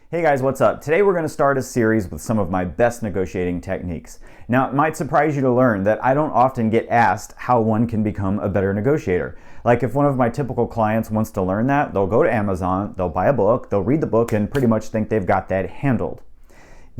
Hey guys, what's up? Today we're going to start a series with some of my best negotiating techniques. Now, it might surprise you to learn that I don't often get asked how one can become a better negotiator. Like if one of my typical clients wants to learn that, they'll go to Amazon, they'll buy a book, they'll read the book and pretty much think they've got that handled.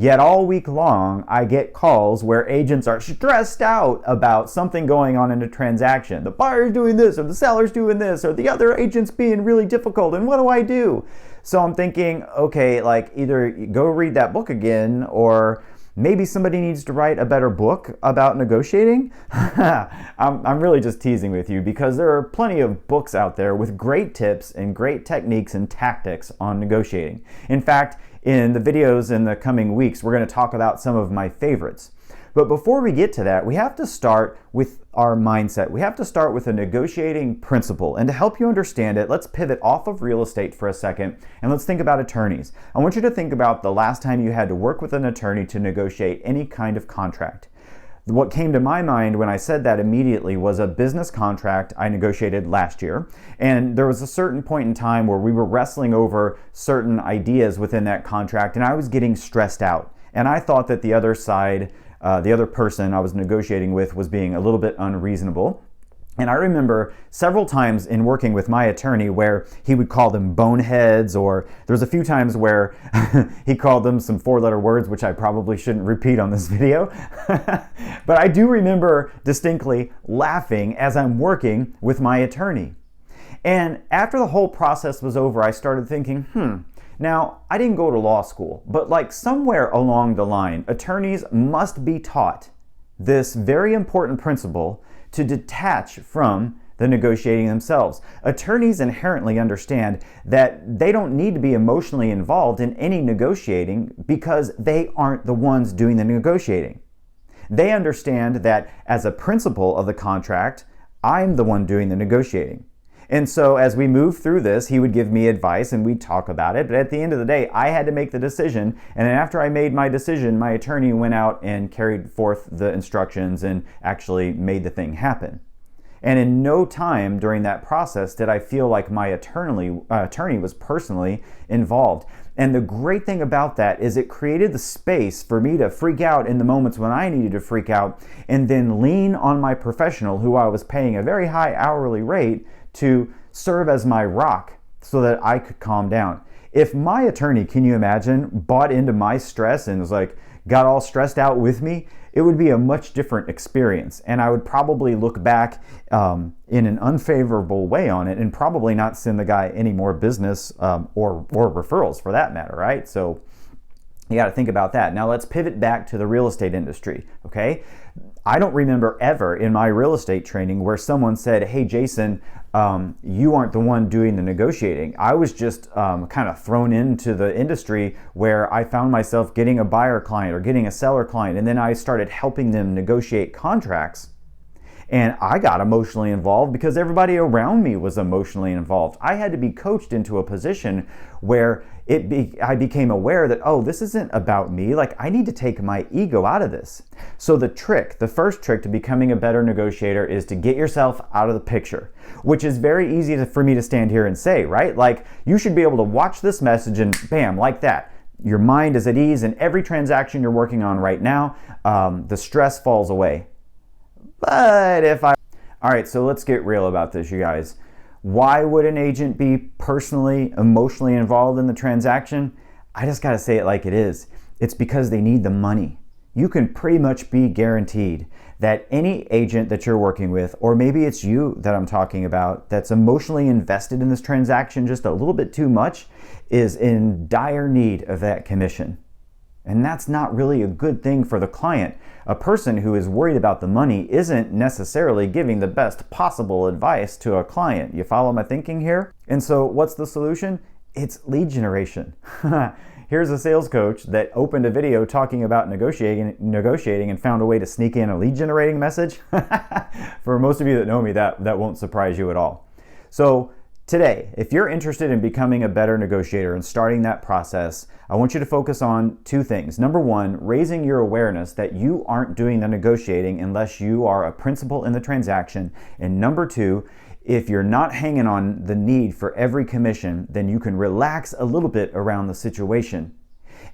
Yet all week long, I get calls where agents are stressed out about something going on in a transaction. The buyer's doing this, or the seller's doing this, or the other agent's being really difficult, and what do I do? So I'm thinking, okay, like either go read that book again, or maybe somebody needs to write a better book about negotiating. I'm really just teasing with you because there are plenty of books out there with great tips and great techniques and tactics on negotiating. In fact, in the videos in the coming weeks, we're going to talk about some of my favorites. But before we get to that, we have to start with our mindset. We have to start with a negotiating principle. And to help you understand it, let's pivot off of real estate for a second and let's think about attorneys. I want you to think about the last time you had to work with an attorney to negotiate any kind of contract. What came to my mind when I said that immediately was a business contract I negotiated last year. And there was a certain point in time where we were wrestling over certain ideas within that contract and I was getting stressed out. And I thought that the other side, the other person I was negotiating with was being a little bit unreasonable. And I remember several times in working with my attorney where he would call them boneheads, or there was a few times where he called them some four-letter words, which I probably shouldn't repeat on this video. But I do remember distinctly laughing as I'm working with my attorney. And after the whole process was over, I started thinking, now, I didn't go to law school, but like somewhere along the line, attorneys must be taught this very important principle to detach from the negotiating themselves. Attorneys inherently understand that they don't need to be emotionally involved in any negotiating because they aren't the ones doing the negotiating. They understand that as a principle of the contract, I'm the one doing the negotiating. And so as we move through this, he would give me advice and we'd talk about it. But at the end of the day, I had to make the decision. And then after I made my decision, my attorney went out and carried forth the instructions and actually made the thing happen. And in no time during that process did I feel like my attorney was personally involved. And the great thing about that is it created the space for me to freak out in the moments when I needed to freak out and then lean on my professional, who I was paying a very high hourly rate, to serve as my rock so that I could calm down. If my attorney, can you imagine, bought into my stress and was like, got all stressed out with me, it would be a much different experience. And I would probably look back in an unfavorable way on it and probably not send the guy any more business or referrals for that matter, right? So you got to think about that. Now let's pivot back to the real estate industry, okay? I don't remember ever in my real estate training where someone said, hey, Jason, you aren't the one doing the negotiating. I was just kind of thrown into the industry where I found myself getting a buyer client or getting a seller client, and then I started helping them negotiate contracts. And I got emotionally involved because everybody around me was emotionally involved. I had to be coached into a position where I became aware that, oh, this isn't about me. Like, I need to take my ego out of this. So the first trick to becoming a better negotiator is to get yourself out of the picture, which is very easy for me to stand here and say, right? Like, you should be able to watch this message and bam, like that. Your mind is at ease, and every transaction you're working on right now, the stress falls away. But all right, so let's get real about this, you guys. Why would an agent be personally, emotionally involved in the transaction? I just got to say it like it is. It's because they need the money. You can pretty much be guaranteed that any agent that you're working with, or maybe it's you that I'm talking about, that's emotionally invested in this transaction just a little bit too much, is in dire need of that commission. And that's not really a good thing for the client. A person who is worried about the money isn't necessarily giving the best possible advice to a client. You follow my thinking here? And so what's the solution? It's lead generation. Here's a sales coach that opened a video talking about negotiating and found a way to sneak in a lead generating message. For most of you that know me, that won't surprise you at all. So today, if you're interested in becoming a better negotiator and starting that process, I want you to focus on two things. Number one, raising your awareness that you aren't doing the negotiating unless you are a principal in the transaction. And number two, if you're not hanging on the need for every commission, then you can relax a little bit around the situation.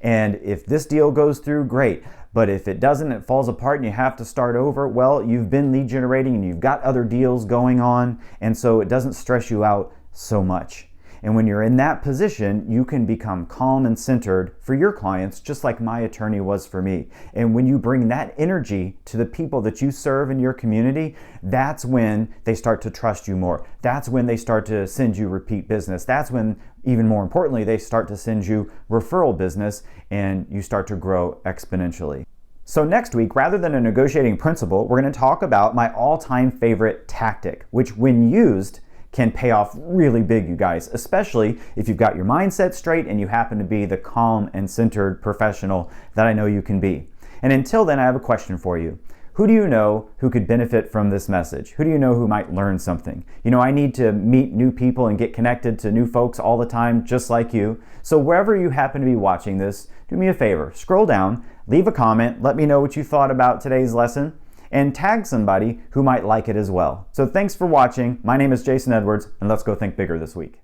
And if this deal goes through, great. But if it doesn't, it falls apart and you have to start over, well, you've been lead generating and you've got other deals going on, and so it doesn't stress you out so much. And when you're in that position, you can become calm and centered for your clients, just like my attorney was for me. And when you bring that energy to the people that you serve in your community, that's when they start to trust you more. That's when they start to send you repeat business. That's when, even more importantly, they start to send you referral business and you start to grow exponentially. So next week, rather than a negotiating principle, we're going to talk about my all-time favorite tactic, which when used, can pay off really big, you guys, especially if you've got your mindset straight and you happen to be the calm and centered professional that I know you can be. And until then, I have a question for you. Who do you know who could benefit from this message? Who do you know who might learn something? You know, I need to meet new people and get connected to new folks all the time, just like you. So wherever you happen to be watching this, do me a favor, scroll down, leave a comment, let me know what you thought about today's lesson, and tag somebody who might like it as well. So thanks for watching. My name is Jason Edwards, and let's go think bigger this week.